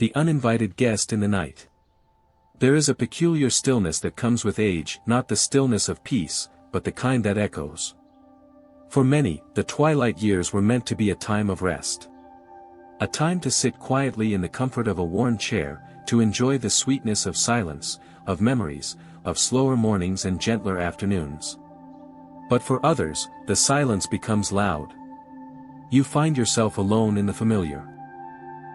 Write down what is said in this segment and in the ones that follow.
The uninvited guest in the night. There is a peculiar stillness that comes with age, not the stillness of peace, but the kind that echoes. For many, the twilight years were meant to be a time of rest. A time to sit quietly in the comfort of a worn chair, to enjoy the sweetness of silence, of memories, of slower mornings and gentler afternoons. But for others, the silence becomes loud. You find yourself alone in the familiar.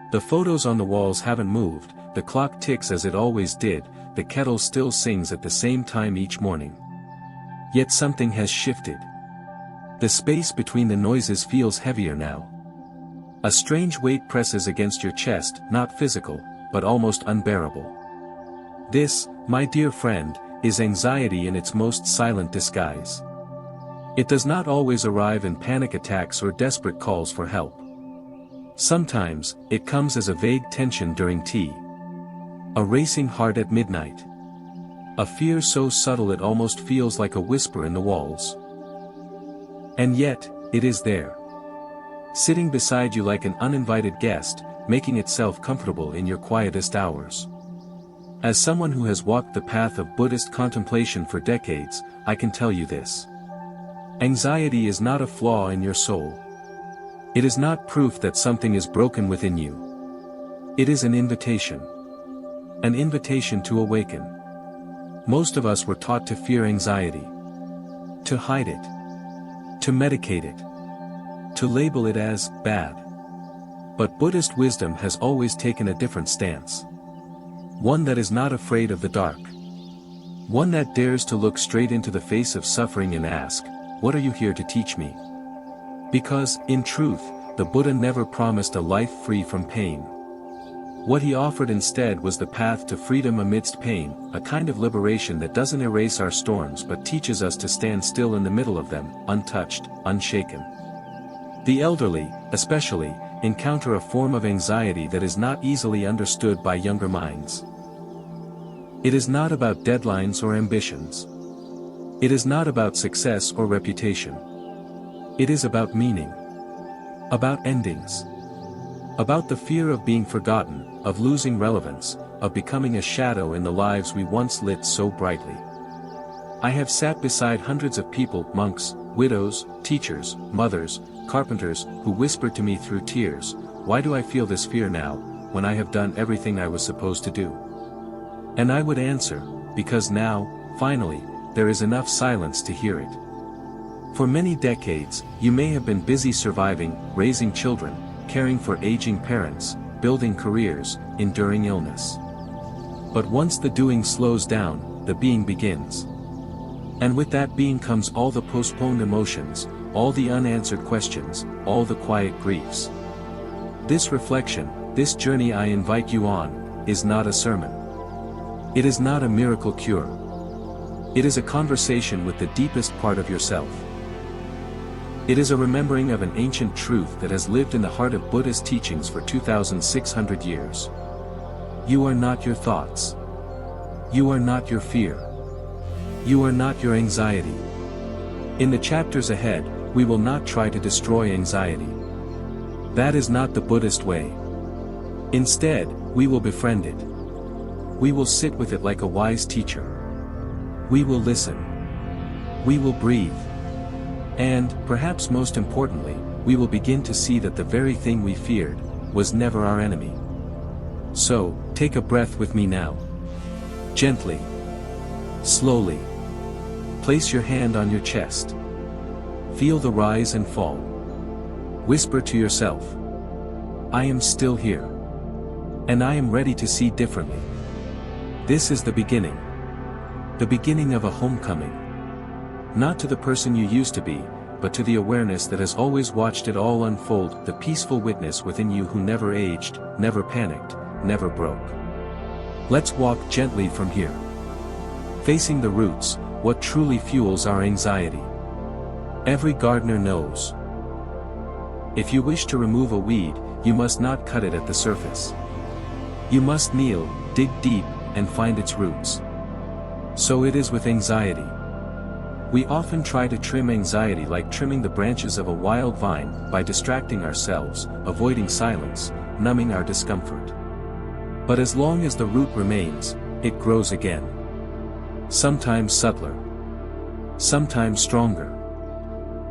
The photos on the walls haven't moved, the clock ticks as it always did, the kettle still sings at the same time each morning. Yet something has shifted. The space between the noises feels heavier now. A strange weight presses against your chest, not physical, but almost unbearable. This, my dear friend, is anxiety in its most silent disguise. It does not always arrive in panic attacks or desperate calls for help. Sometimes, it comes as a vague tension during tea. A racing heart at midnight. A fear so subtle it almost feels like a whisper in the walls. And yet, it is there. Sitting beside you like an uninvited guest, making itself comfortable in your quietest hours. As someone who has walked the path of Buddhist contemplation for decades, I can tell you this. Anxiety is not a flaw in your soul. It is not proof that something is broken within you. It is an invitation. An invitation to awaken. Most of us were taught to fear anxiety. To hide it. To medicate it. To label it as bad. But Buddhist wisdom has always taken a different stance. One that is not afraid of the dark. One that dares to look straight into the face of suffering and ask, "What are you here to teach me?" Because, in truth, the Buddha never promised a life free from pain. What he offered instead was the path to freedom amidst pain, a kind of liberation that doesn't erase our storms but teaches us to stand still in the middle of them, untouched, unshaken. The elderly, especially, encounter a form of anxiety that is not easily understood by younger minds. It is not about deadlines or ambitions. It is not about success or reputation. It is about meaning. About endings. About the fear of being forgotten, of losing relevance, of becoming a shadow in the lives we once lit so brightly. I have sat beside hundreds of people, monks, widows, teachers, mothers, carpenters, who whispered to me through tears, "Why do I feel this fear now, when I have done everything I was supposed to do?" And I would answer, because now, finally, there is enough silence to hear it. For many decades, you may have been busy surviving, raising children, caring for aging parents, building careers, enduring illness. But once the doing slows down, the being begins. And with that being comes all the postponed emotions, all the unanswered questions, all the quiet griefs. This reflection, this journey I invite you on, is not a sermon. It is not a miracle cure. It is a conversation with the deepest part of yourself. It is a remembering of an ancient truth that has lived in the heart of Buddhist teachings for 2,600 years. You are not your thoughts. You are not your fear. You are not your anxiety. In the chapters ahead, we will not try to destroy anxiety. That is not the Buddhist way. Instead, we will befriend it. We will sit with it like a wise teacher. We will listen. We will breathe. And, perhaps most importantly, we will begin to see that the very thing we feared was never our enemy. So, take a breath with me now. Gently. Slowly. Place your hand on your chest. Feel the rise and fall. Whisper to yourself, "I am still here. And I am ready to see differently." This is the beginning. The beginning of a homecoming. Not to the person you used to be, but to the awareness that has always watched it all unfold, the peaceful witness within you who never aged, never panicked, never broke. Let's walk gently from here. Facing the roots, what truly fuels our anxiety. Every gardener knows. If you wish to remove a weed, you must not cut it at the surface. You must kneel, dig deep, and find its roots. So it is with anxiety. We often try to trim anxiety like trimming the branches of a wild vine, by distracting ourselves, avoiding silence, numbing our discomfort. But as long as the root remains, it grows again. Sometimes subtler. Sometimes stronger.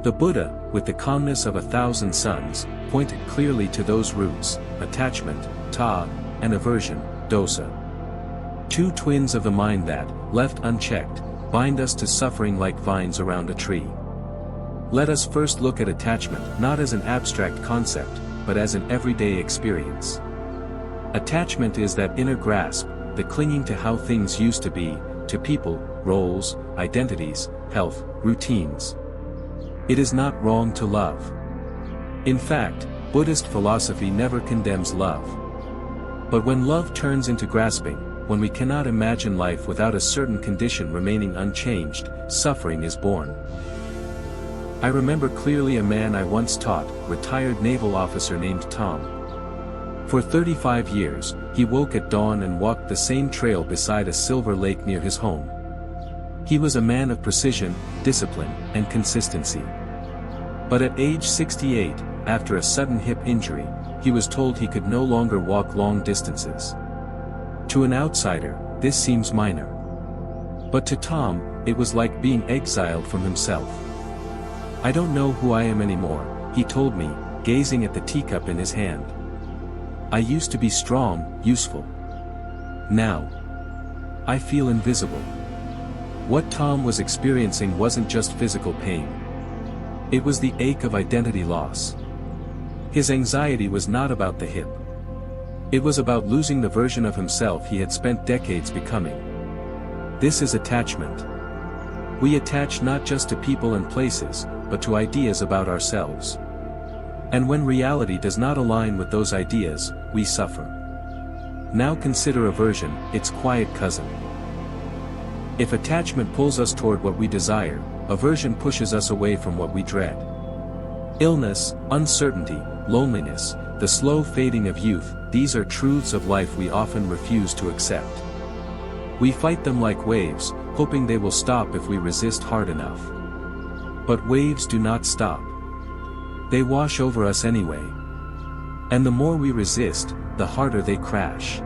The Buddha, with the calmness of 1,000 suns, pointed clearly to those roots: attachment, ta, and aversion, dosa. Two twins of the mind that, left unchecked, bind us to suffering like vines around a tree. Let us first look at attachment not as an abstract concept, but as an everyday experience. Attachment is that inner grasp, the clinging to how things used to be, to people, roles, identities, health, routines. It is not wrong to love. In fact, Buddhist philosophy never condemns love. But when love turns into grasping, when we cannot imagine life without a certain condition remaining unchanged, suffering is born. I remember clearly a man I once taught, retired naval officer named Tom. For 35 years, he woke at dawn and walked the same trail beside a silver lake near his home. He was a man of precision, discipline, and consistency. But at age 68, after a sudden hip injury, he was told he could no longer walk long distances. To an outsider, this seems minor. But to Tom, it was like being exiled from himself. "I don't know who I am anymore," he told me, gazing at the teacup in his hand. "I used to be strong, useful. Now, I feel invisible." What Tom was experiencing wasn't just physical pain. It was the ache of identity loss. His anxiety was not about the hip. It was about losing the version of himself he had spent decades becoming. This is attachment. We attach not just to people and places, but to ideas about ourselves. And when reality does not align with those ideas, we suffer. Now consider aversion, its quiet cousin. If attachment pulls us toward what we desire, aversion pushes us away from what we dread. Illness, uncertainty, loneliness, the slow fading of youth, these are truths of life we often refuse to accept. We fight them like waves, hoping they will stop if we resist hard enough. But waves do not stop. They wash over us anyway. And the more we resist, the harder they crash.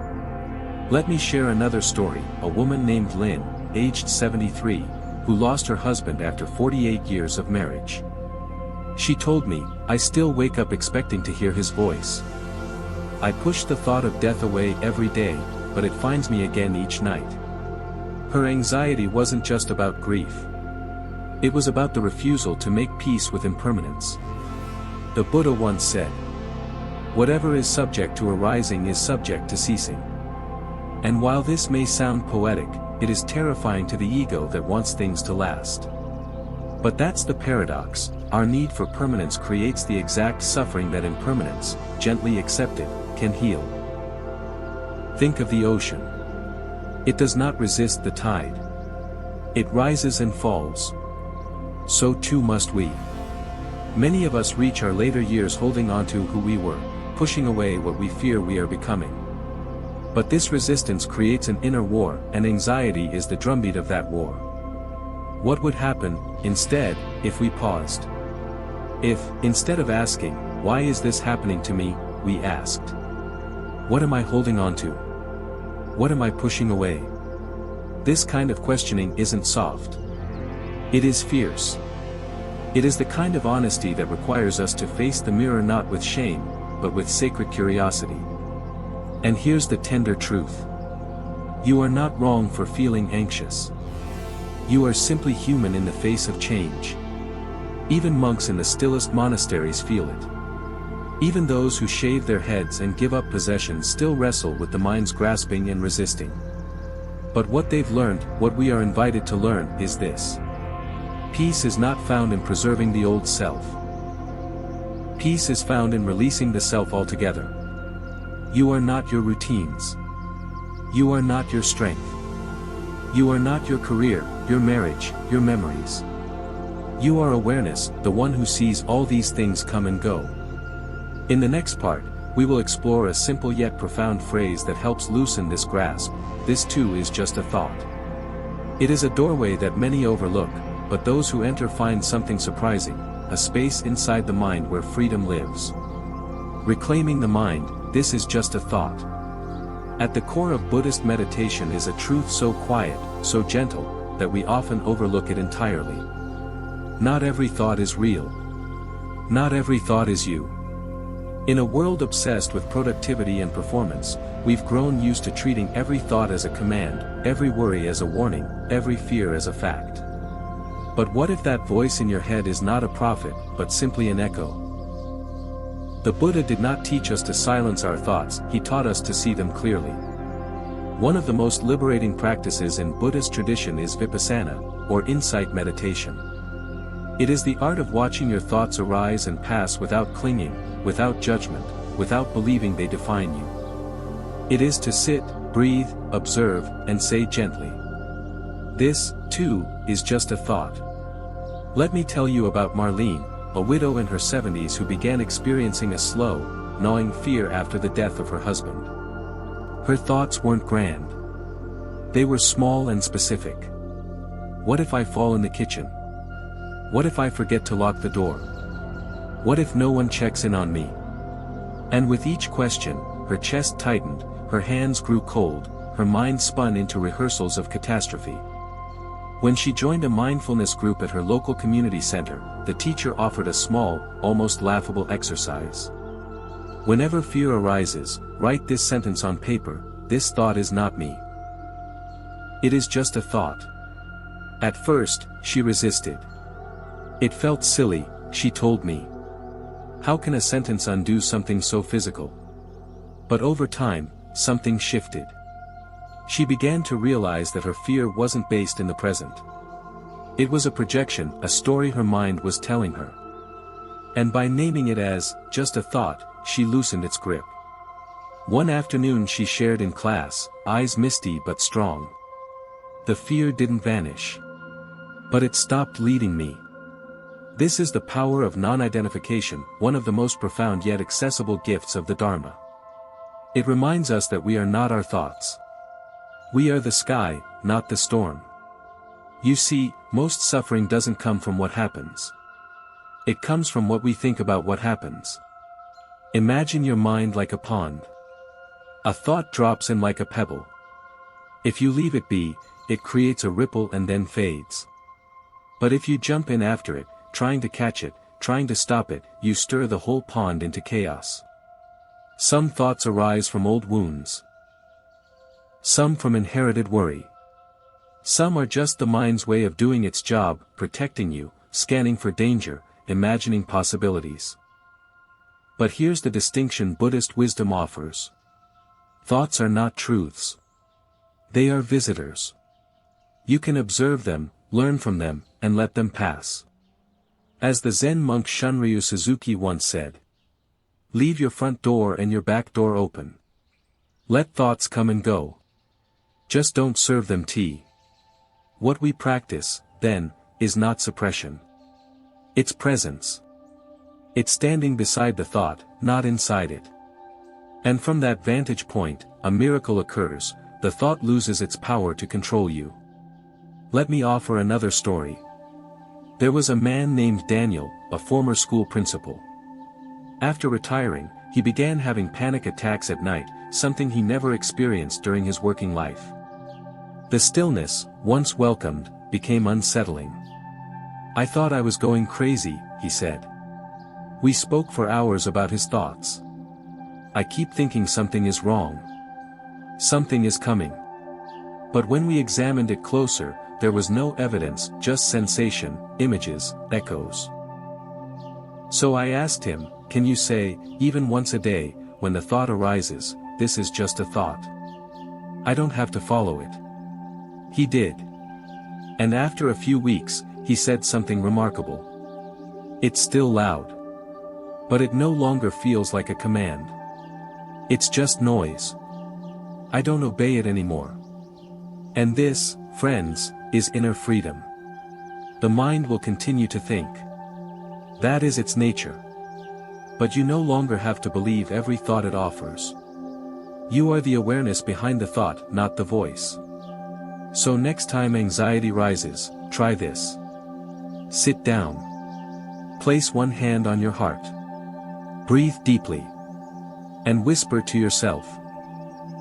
Let me share another story. A woman named Lynn, aged 73, who lost her husband after 48 years of marriage. She told me, "I still wake up expecting to hear his voice. I push the thought of death away every day, but it finds me again each night." Her anxiety wasn't just about grief. It was about the refusal to make peace with impermanence. The Buddha once said, "Whatever is subject to arising is subject to ceasing." And while this may sound poetic, it is terrifying to the ego that wants things to last. But that's the paradox: our need for permanence creates the exact suffering that impermanence, gently accepted, can heal. Think of the ocean. It does not resist the tide. It rises and falls. So too must we. Many of us reach our later years holding on to who we were, pushing away what we fear we are becoming. But this resistance creates an inner war, and anxiety is the drumbeat of that war. What would happen, instead, if we paused? If, instead of asking, "Why is this happening to me?" we asked, "What am I holding on to? What am I pushing away?" This kind of questioning isn't soft. It is fierce. It is the kind of honesty that requires us to face the mirror not with shame, but with sacred curiosity. And here's the tender truth. You are not wrong for feeling anxious. You are simply human in the face of change. Even monks in the stillest monasteries feel it. Even those who shave their heads and give up possessions still wrestle with the mind's grasping and resisting. But what they've learned, what we are invited to learn, is this. Peace is not found in preserving the old self. Peace is found in releasing the self altogether. You are not your routines. You are not your strength. You are not your career, your marriage, your memories. You are awareness, the one who sees all these things come and go. In the next part, we will explore a simple yet profound phrase that helps loosen this grasp: this too is just a thought. It is a doorway that many overlook, but those who enter find something surprising, a space inside the mind where freedom lives. Reclaiming the mind, this is just a thought. At the core of Buddhist meditation is a truth so quiet, so gentle, that we often overlook it entirely. Not every thought is real. Not every thought is you. In a world obsessed with productivity and performance, we've grown used to treating every thought as a command, every worry as a warning, every fear as a fact. But what if that voice in your head is not a prophet, but simply an echo? The Buddha did not teach us to silence our thoughts, he taught us to see them clearly. One of the most liberating practices in Buddhist tradition is vipassana, or insight meditation. It is the art of watching your thoughts arise and pass without clinging, without judgment, without believing they define you. It is to sit, breathe, observe, and say gently, "This, too, is just a thought." Let me tell you about Marlene, a widow in her 70s who began experiencing a slow, gnawing fear after the death of her husband. Her thoughts weren't grand. They were small and specific. What if I fall in the kitchen? What if I forget to lock the door? What if no one checks in on me? And with each question, her chest tightened, her hands grew cold, her mind spun into rehearsals of catastrophe. When she joined a mindfulness group at her local community center, the teacher offered a small, almost laughable exercise. Whenever fear arises, write this sentence on paper: "This thought is not me. It is just a thought." At first, she resisted. It felt silly, she told me. How can a sentence undo something so physical? But over time, something shifted. She began to realize that her fear wasn't based in the present. It was a projection, a story her mind was telling her. And by naming it as, just a thought, she loosened its grip. One afternoon she shared in class, eyes misty but strong. The fear didn't vanish. But it stopped leading me. This is the power of non-identification, one of the most profound yet accessible gifts of the Dharma. It reminds us that we are not our thoughts. We are the sky, not the storm. You see, most suffering doesn't come from what happens. It comes from what we think about what happens. Imagine your mind like a pond. A thought drops in like a pebble. If you leave it be, it creates a ripple and then fades. But if you jump in after it, trying to catch it, trying to stop it, you stir the whole pond into chaos. Some thoughts arise from old wounds. Some from inherited worry. Some are just the mind's way of doing its job, protecting you, scanning for danger, imagining possibilities. But here's the distinction Buddhist wisdom offers. Thoughts are not truths. They are visitors. You can observe them, learn from them, and let them pass. As the Zen monk Shunryu Suzuki once said, "Leave your front door and your back door open. Let thoughts come and go. Just don't serve them tea." What we practice, then, is not suppression. It's presence. It's standing beside the thought, not inside it. And from that vantage point, a miracle occurs, the thought loses its power to control you. Let me offer another story. There was a man named Daniel, a former school principal. After retiring, he began having panic attacks at night, something he never experienced during his working life. The stillness, once welcomed, became unsettling. "I thought I was going crazy," he said. We spoke for hours about his thoughts. "I keep thinking something is wrong. Something is coming." But when we examined it closer, there was no evidence, just sensation, images, echoes. So I asked him, "Can you say, even once a day, when the thought arises, this is just a thought? I don't have to follow it." He did. And after a few weeks, he said something remarkable. "It's still loud. But it no longer feels like a command. It's just noise. I don't obey it anymore." And this, friends, is inner freedom. The mind will continue to think. That is its nature. But you no longer have to believe every thought it offers. You are the awareness behind the thought, not the voice. So next time anxiety rises, try this. Sit down. Place one hand on your heart. Breathe deeply. And whisper to yourself,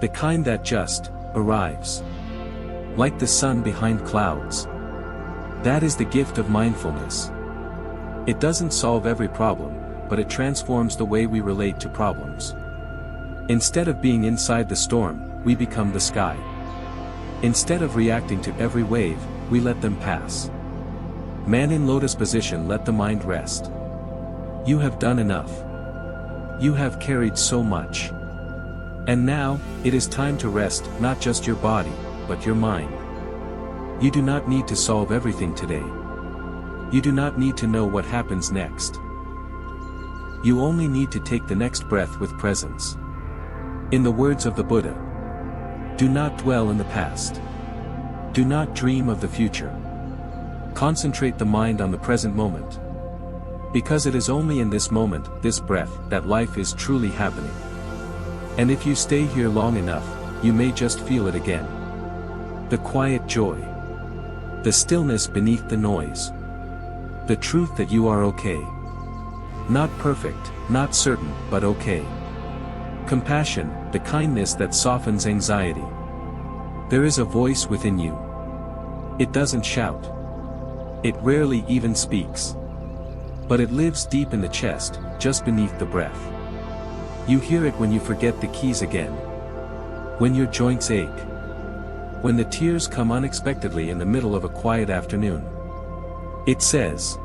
The kind that just arrives. Like the sun behind clouds. That is the gift of mindfulness. It doesn't solve every problem, but it transforms the way we relate to problems. Instead of being inside the storm, we become the sky. Instead of reacting to every wave, we let them pass. Man in lotus position, let the mind rest. You have done enough. You have carried so much. And now, it is time to rest, not just your body, but your mind. You do not need to solve everything today. You do not need to know what happens next. You only need to take the next breath with presence. In the words of the Buddha, do not dwell in the past. Do not dream of the future. Concentrate the mind on the present moment. Because it is only in this moment, this breath, that life is truly happening. And if you stay here long enough, you may just feel it again. The quiet joy. The stillness beneath the noise. The truth that you are okay. Not perfect, not certain, but okay. Compassion, the kindness that softens anxiety. There is a voice within you. It doesn't shout. It rarely even speaks. But it lives deep in the chest, just beneath the breath. You hear it when you forget the keys again. When your joints ache. When the tears come unexpectedly in the middle of a quiet afternoon. It says,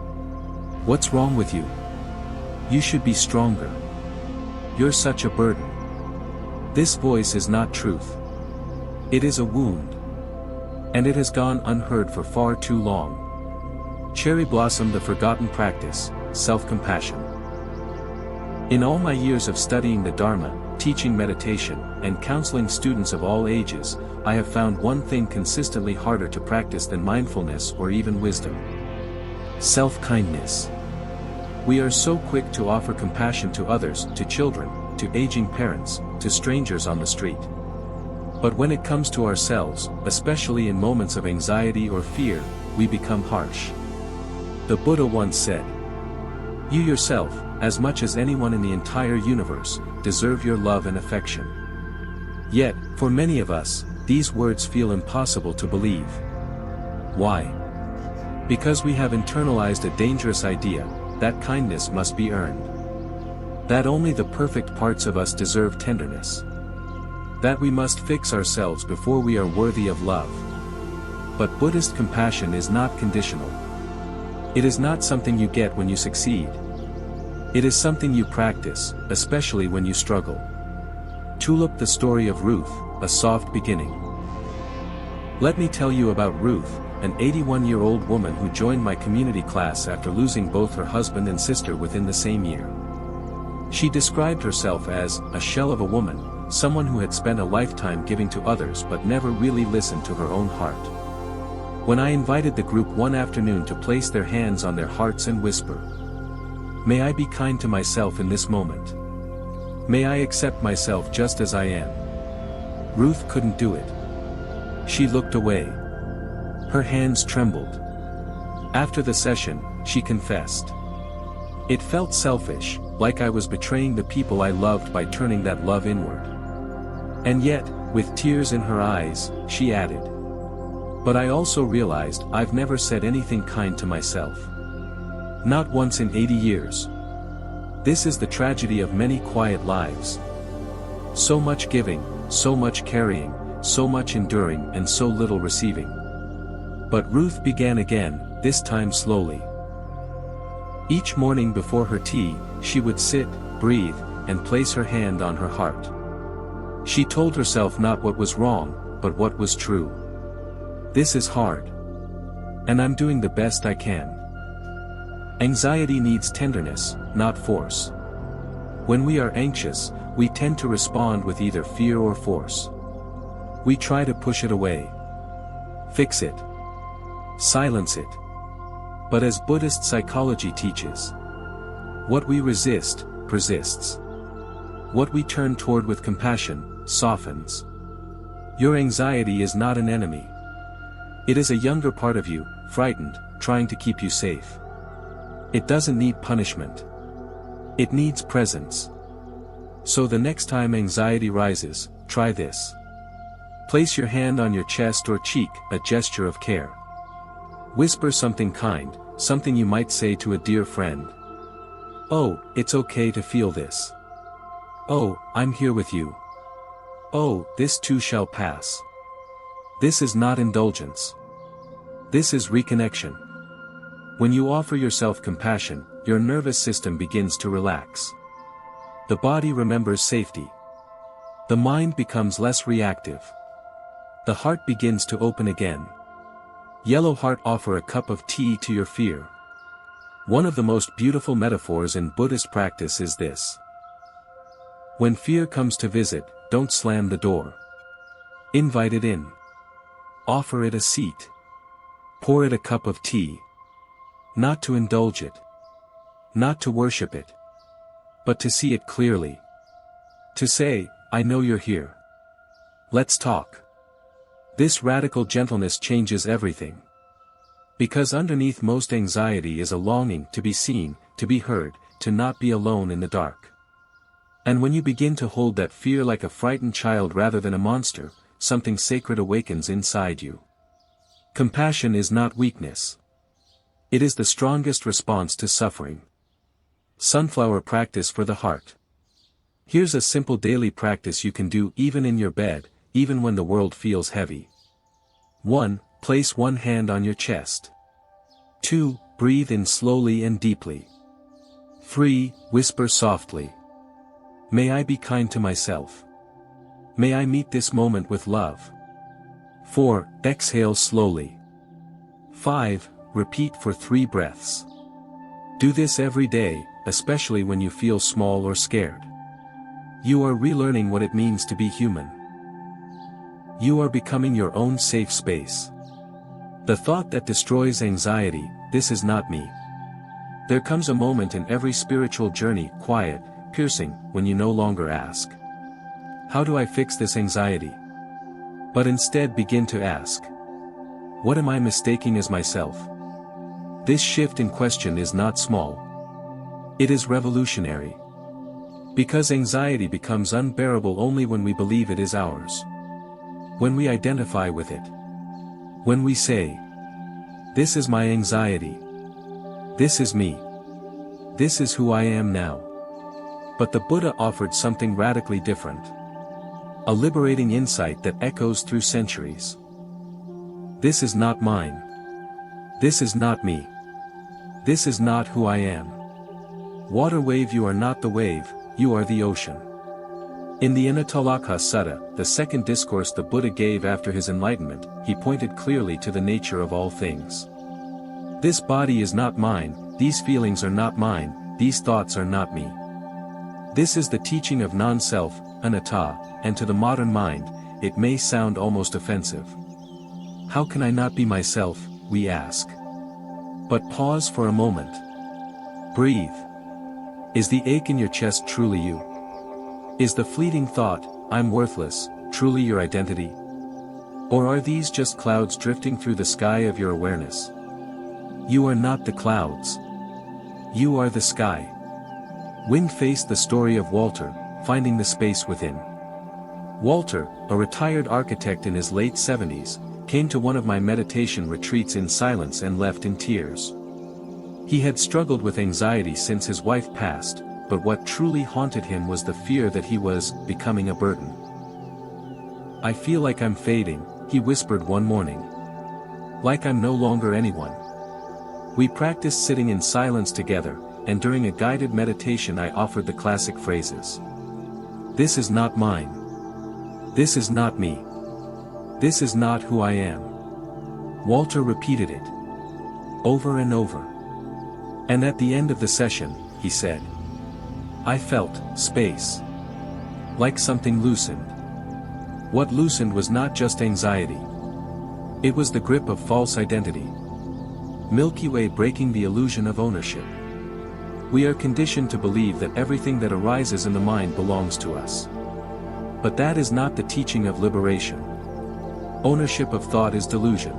"What's wrong with you? You should be stronger. You're such a burden." This voice is not truth. It is a wound. And it has gone unheard for far too long. Cherry blossom, the forgotten practice, self-compassion. In all my years of studying the Dharma, teaching meditation, and counseling students of all ages, I have found one thing consistently harder to practice than mindfulness or even wisdom. Self-kindness. We are so quick to offer compassion to others, to children, to aging parents, to strangers on the street. But when it comes to ourselves, especially in moments of anxiety or fear, we become harsh. The Buddha once said, "You yourself, as much as anyone in the entire universe, deserve your love and affection." Yet, for many of us, these words feel impossible to believe. Why? Because we have internalized a dangerous idea, that kindness must be earned. That only the perfect parts of us deserve tenderness. That we must fix ourselves before we are worthy of love. But Buddhist compassion is not conditional. It is not something you get when you succeed. It is something you practice, especially when you struggle. Tulip, the story of Ruth, a soft beginning. Let me tell you about Ruth, an 81-year-old woman who joined my community class after losing both her husband and sister within the same year. She described herself as a shell of a woman, someone who had spent a lifetime giving to others but never really listened to her own heart. When I invited the group one afternoon to place their hands on their hearts and whisper, "May I be kind to myself in this moment? May I accept myself just as I am?" Ruth couldn't do it. She looked away. Her hands trembled. After the session, she confessed. It felt selfish, like I was betraying the people I loved by turning that love inward. And yet, with tears in her eyes, she added, "But I also realized I've never said anything kind to myself. Not once in 80 years. This is the tragedy of many quiet lives. So much giving, so much carrying, so much enduring and so little receiving." But Ruth began again, this time slowly. Each morning before her tea, she would sit, breathe, and place her hand on her heart. She told herself not what was wrong, but what was true. This is hard. And I'm doing the best I can. Anxiety needs tenderness, not force. When we are anxious, we tend to respond with either fear or force. We try to push it away. Fix it. Silence it. But as Buddhist psychology teaches, what we resist, persists. What we turn toward with compassion, softens. Your anxiety is not an enemy. It is a younger part of you, frightened, trying to keep you safe. It doesn't need punishment. It needs presence. So the next time anxiety rises, try this. Place your hand on your chest or cheek, a gesture of care. Whisper something kind, something you might say to a dear friend. Oh, it's okay to feel this. Oh, I'm here with you. Oh, this too shall pass. This is not indulgence. This is reconnection. When you offer yourself compassion, your nervous system begins to relax. The body remembers safety. The mind becomes less reactive. The heart begins to open again. Yellow heart, offer a cup of tea to your fear. One of the most beautiful metaphors in Buddhist practice is this. When fear comes to visit, don't slam the door. Invite it in. Offer it a seat. Pour it a cup of tea. Not to indulge it. Not to worship it. But to see it clearly. To say, I know you're here. Let's talk. This radical gentleness changes everything. Because underneath most anxiety is a longing to be seen, to be heard, to not be alone in the dark. And when you begin to hold that fear like a frightened child rather than a monster, something sacred awakens inside you. Compassion is not weakness. It is the strongest response to suffering. Sunflower practice for the heart. Here's a simple daily practice you can do even in your bed, even when the world feels heavy. 1. Place one hand on your chest. 2. Breathe in slowly and deeply. 3. Whisper softly. May I be kind to myself. May I meet this moment with love. 4. Exhale slowly. 5. Repeat for 3 breaths. Do this every day, especially when you feel small or scared. You are relearning what it means to be human. You are becoming your own safe space. The thought that destroys anxiety, this is not me. There comes a moment in every spiritual journey, quiet, piercing, when you no longer ask, how do I fix this anxiety? But instead begin to ask, what am I mistaking as myself? This shift in question is not small. It is revolutionary. Because anxiety becomes unbearable only when we believe it is ours. When we identify with it. When we say, this is my anxiety. This is me. This is who I am now. But the Buddha offered something radically different. A liberating insight that echoes through centuries. This is not mine. This is not me. This is not who I am. Water wave, you are not the wave, you are the ocean. In the Anatalaka Sutta, the second discourse the Buddha gave after his enlightenment, he pointed clearly to the nature of all things. This body is not mine, these feelings are not mine, these thoughts are not me. This is the teaching of non-self, anatta, and to the modern mind, it may sound almost offensive. How can I not be myself, we ask. But pause for a moment. Breathe. Is the ache in your chest truly you? Is the fleeting thought, I'm worthless, truly your identity? Or are these just clouds drifting through the sky of your awareness? You are not the clouds. You are the sky. Wind faced the story of Walter, finding the space within. Walter, a retired architect in his late 70s, came to one of my meditation retreats in silence and left in tears. He had struggled with anxiety since his wife passed, but what truly haunted him was the fear that he was becoming a burden. I feel like I'm fading, he whispered one morning. Like I'm no longer anyone. We practiced sitting in silence together, and during a guided meditation I offered the classic phrases. This is not mine. This is not me. This is not who I am. Walter repeated it. Over and over. And at the end of the session, he said, I felt space. Like something loosened. What loosened was not just anxiety. It was the grip of false identity. Milky Way breaking the illusion of ownership. We are conditioned to believe that everything that arises in the mind belongs to us. But that is not the teaching of liberation. Ownership of thought is delusion.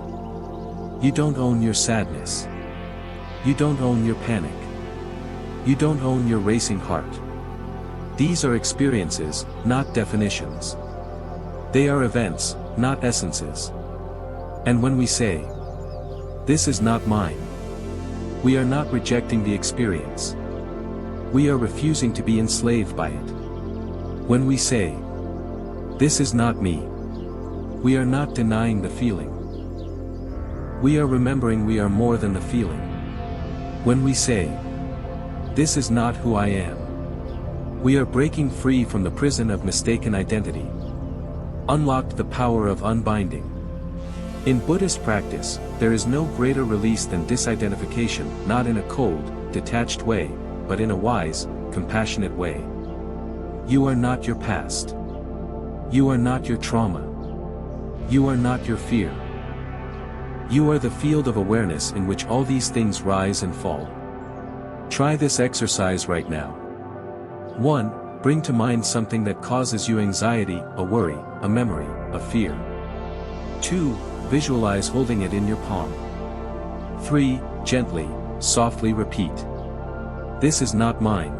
You don't own your sadness. You don't own your panic. You don't own your racing heart. These are experiences, not definitions. They are events, not essences. And when we say, "This is not mine," we are not rejecting the experience. We are refusing to be enslaved by it. When we say, "This is not me," we are not denying the feeling. We are remembering we are more than the feeling. When we say, "This is not who I am," we are breaking free from the prison of mistaken identity. Unlocked the power of unbinding. In Buddhist practice, there is no greater release than disidentification, not in a cold, detached way, but in a wise, compassionate way. You are not your past. You are not your trauma. You are not your fear. You are the field of awareness in which all these things rise and fall. Try this exercise right now. 1. Bring to mind something that causes you anxiety, a worry, a memory, a fear. 2. Visualize holding it in your palm. 3. Gently, softly repeat. This is not mine.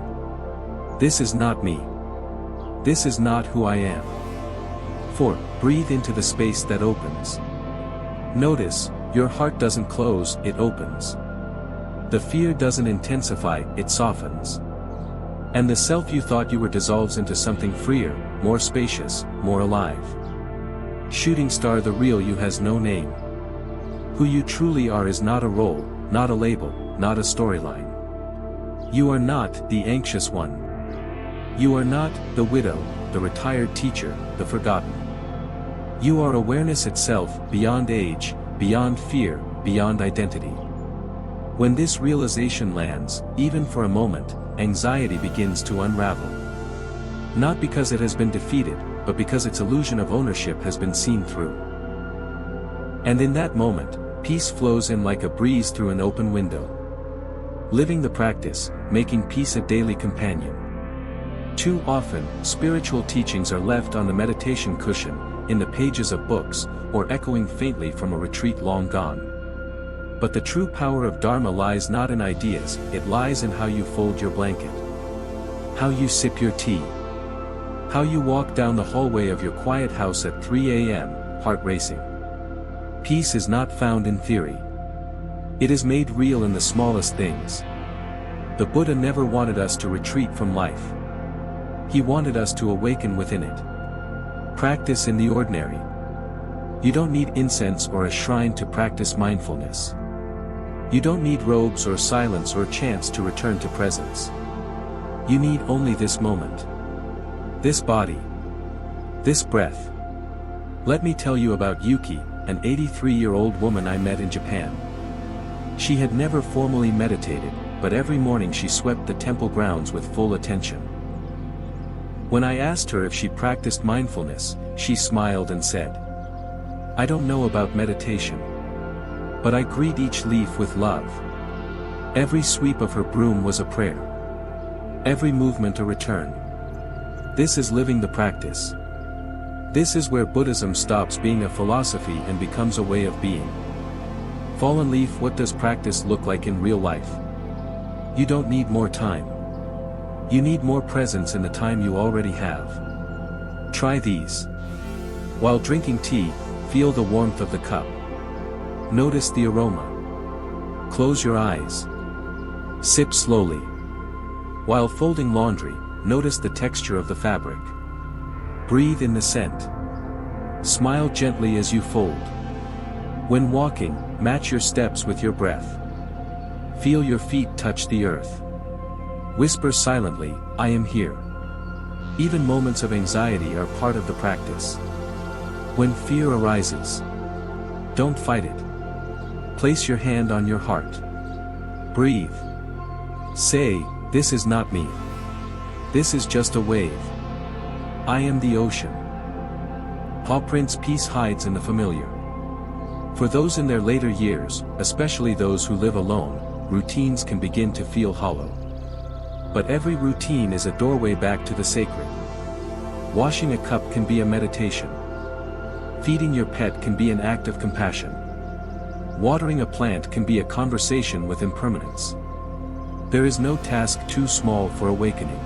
This is not me. This is not who I am. 4. Breathe into the space that opens. Notice, your heart doesn't close, it opens. The fear doesn't intensify, it softens. And the self you thought you were dissolves into something freer, more spacious, more alive. Shooting star, the real you has no name. Who you truly are is not a role, not a label, not a storyline. You are not the anxious one. You are not the widow, the retired teacher, the forgotten. You are awareness itself, beyond age, beyond fear, beyond identity. When this realization lands, even for a moment, anxiety begins to unravel. Not because it has been defeated, but because its illusion of ownership has been seen through. And in that moment, peace flows in like a breeze through an open window. Living the practice, making peace a daily companion. Too often, spiritual teachings are left on the meditation cushion, in the pages of books, or echoing faintly from a retreat long gone. But the true power of Dharma lies not in ideas, it lies in how you fold your blanket. How you sip your tea. How you walk down the hallway of your quiet house at 3 a.m., heart racing. Peace is not found in theory. It is made real in the smallest things. The Buddha never wanted us to retreat from life. He wanted us to awaken within it. Practice in the ordinary. You don't need incense or a shrine to practice mindfulness. You don't need robes or silence or chants to return to presence. You need only this moment. This body. This breath. Let me tell you about Yuki, an 83-year-old woman I met in Japan. She had never formally meditated, but every morning she swept the temple grounds with full attention. When I asked her if she practiced mindfulness, she smiled and said, "I don't know about meditation. But I greet each leaf with love." Every sweep of her broom was a prayer. Every movement a return. This is living the practice. This is where Buddhism stops being a philosophy and becomes a way of being. Fallen leaf, what does practice look like in real life? You don't need more time. You need more presence in the time you already have. Try these. While drinking tea, feel the warmth of the cup. Notice the aroma. Close your eyes. Sip slowly. While folding laundry, notice the texture of the fabric. Breathe in the scent. Smile gently as you fold. When walking, match your steps with your breath. Feel your feet touch the earth. Whisper silently, "I am here." Even moments of anxiety are part of the practice. When fear arises, don't fight it. Place your hand on your heart. Breathe. Say, "This is not me. This is just a wave. I am the ocean." Paw prints, peace hides in the familiar. For those in their later years, especially those who live alone, routines can begin to feel hollow. But every routine is a doorway back to the sacred. Washing a cup can be a meditation. Feeding your pet can be an act of compassion. Watering a plant can be a conversation with impermanence. There is no task too small for awakening.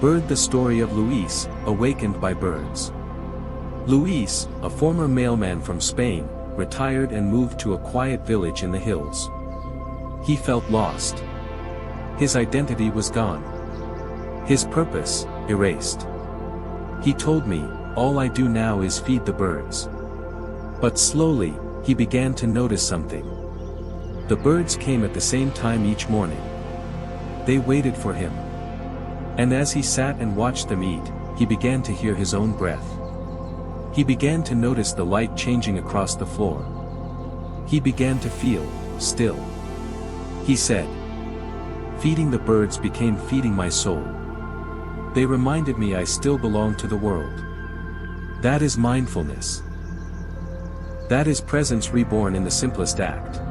Bird, the story of Luis, awakened by birds. Luis, a former mailman from Spain, retired and moved to a quiet village in the hills. He felt lost. His identity was gone. His purpose, erased. He told me, "All I do now is feed the birds." But slowly, he began to notice something. The birds came at the same time each morning. They waited for him. And as he sat and watched them eat, he began to hear his own breath. He began to notice the light changing across the floor. He began to feel still. He said, "Feeding the birds became feeding my soul. They reminded me I still belong to the world." That is mindfulness. That is presence reborn in the simplest act.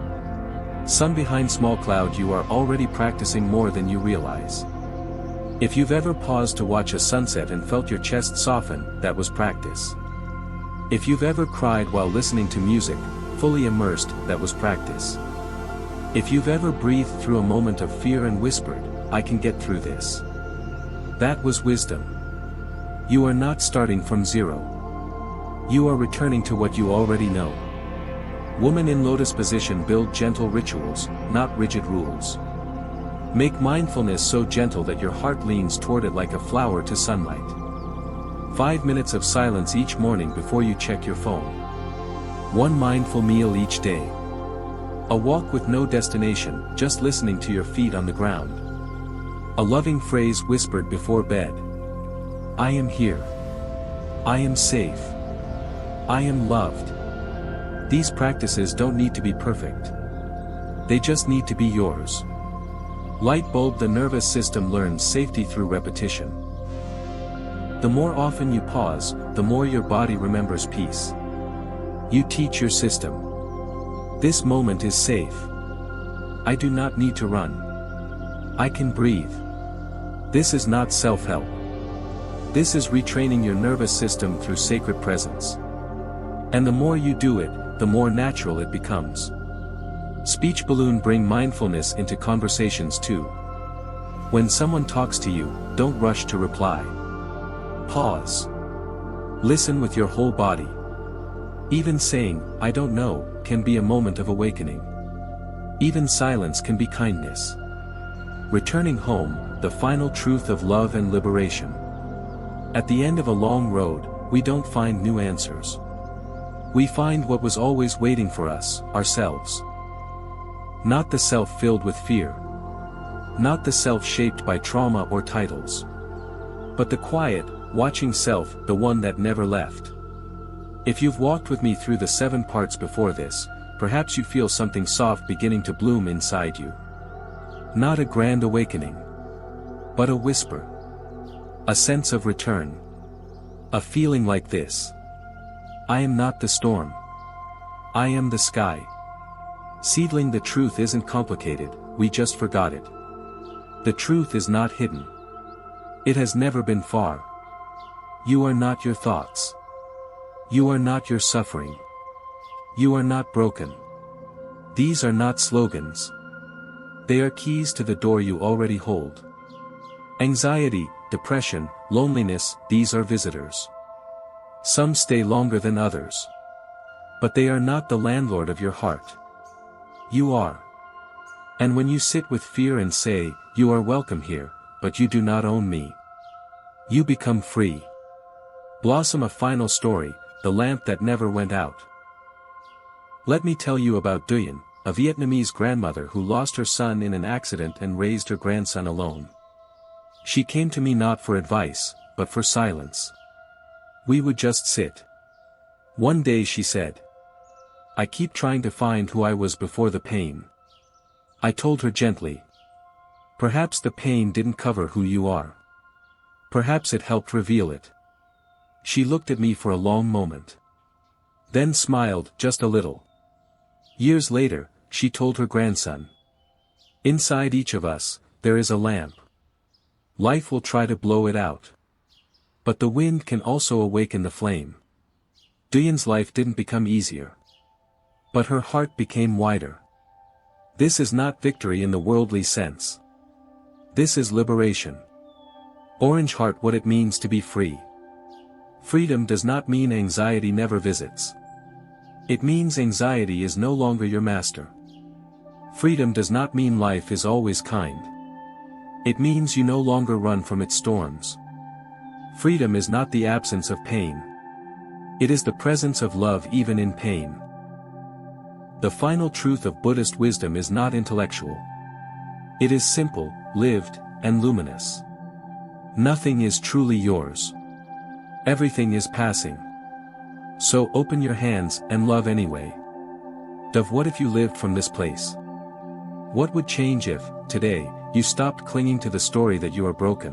Sun behind small cloud, you are already practicing more than you realize. If you've ever paused to watch a sunset and felt your chest soften, that was practice. If you've ever cried while listening to music, fully immersed, that was practice. If you've ever breathed through a moment of fear and whispered, "I can get through this," that was wisdom. You are not starting from zero. You are returning to what you already know. Woman in lotus position, build gentle rituals, not rigid rules. Make mindfulness so gentle that your heart leans toward it like a flower to sunlight. 5 minutes of silence each morning before you check your phone. One mindful meal each day. A walk with no destination, just listening to your feet on the ground. A loving phrase whispered before bed. "I am here. I am safe. I am loved." These practices don't need to be perfect. They just need to be yours. Light bulb. The nervous system learns safety through repetition. The more often you pause, the more your body remembers peace. You teach your system. This moment is safe. I do not need to run. I can breathe. This is not self-help. This is retraining your nervous system through sacred presence. And the more you do it, the more natural it becomes. Speech balloon. Bring mindfulness into conversations too. When someone talks to you, don't rush to reply. Pause. Listen with your whole body. Even saying, "I don't know," can be a moment of awakening. Even silence can be kindness. Returning home, the final truth of love and liberation. At the end of a long road, we don't find new answers. We find what was always waiting for us, ourselves. Not the self filled with fear. Not the self shaped by trauma or titles. But the quiet, watching self, the one that never left. If you've walked with me through the 7 parts before this, perhaps you feel something soft beginning to bloom inside you. Not a grand awakening. But a whisper. A sense of return. A feeling like this. I am not the storm. I am the sky. Seedling. The truth isn't complicated, we just forgot it. The truth is not hidden. It has never been far. You are not your thoughts. You are not your suffering. You are not broken. These are not slogans. They are keys to the door you already hold. Anxiety, depression, loneliness, these are visitors. Some stay longer than others. But they are not the landlord of your heart. You are. And when you sit with fear and say, "You are welcome here, but you do not own me," you become free. Blossom. A final story, the lamp that never went out. Let me tell you about Duyen, a Vietnamese grandmother who lost her son in an accident and raised her grandson alone. She came to me not for advice, but for silence. We would just sit. One day she said, "I keep trying to find who I was before the pain." I told her gently, "Perhaps the pain didn't cover who you are. Perhaps it helped reveal it." She looked at me for a long moment. Then smiled, just a little. Years later, she told her grandson, "Inside each of us, there is a lamp. Life will try to blow it out. But the wind can also awaken the flame." Duyen's life didn't become easier. But her heart became wider. This is not victory in the worldly sense. This is liberation. Orange heart. What it means to be free. Freedom does not mean anxiety never visits. It means anxiety is no longer your master. Freedom does not mean life is always kind. It means you no longer run from its storms. Freedom is not the absence of pain. It is the presence of love even in pain. The final truth of Buddhist wisdom is not intellectual. It is simple, lived, and luminous. Nothing is truly yours. Everything is passing. So open your hands and love anyway. What if you lived from this place? What would change if, today, you stopped clinging to the story that you are broken?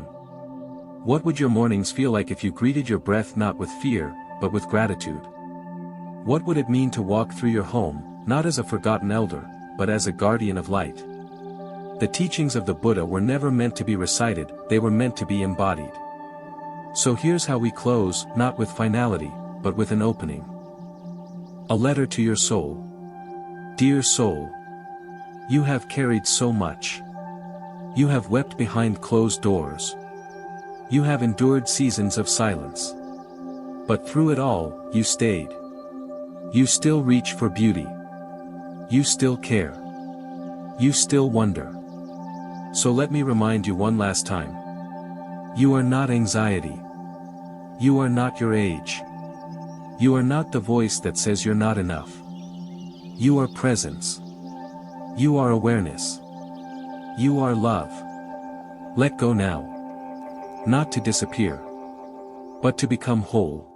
What would your mornings feel like if you greeted your breath not with fear, but with gratitude? What would it mean to walk through your home, not as a forgotten elder, but as a guardian of light? The teachings of the Buddha were never meant to be recited, they were meant to be embodied. So here's how we close, not with finality, but with an opening. A letter to your soul. Dear soul, you have carried so much. You have wept behind closed doors. You have endured seasons of silence. But through it all, you stayed. You still reach for beauty. You still care. You still wonder. So let me remind you one last time. You are not anxiety. You are not your age. You are not the voice that says you're not enough. You are presence. You are awareness. You are love. Let go now. Not to disappear, but to become whole.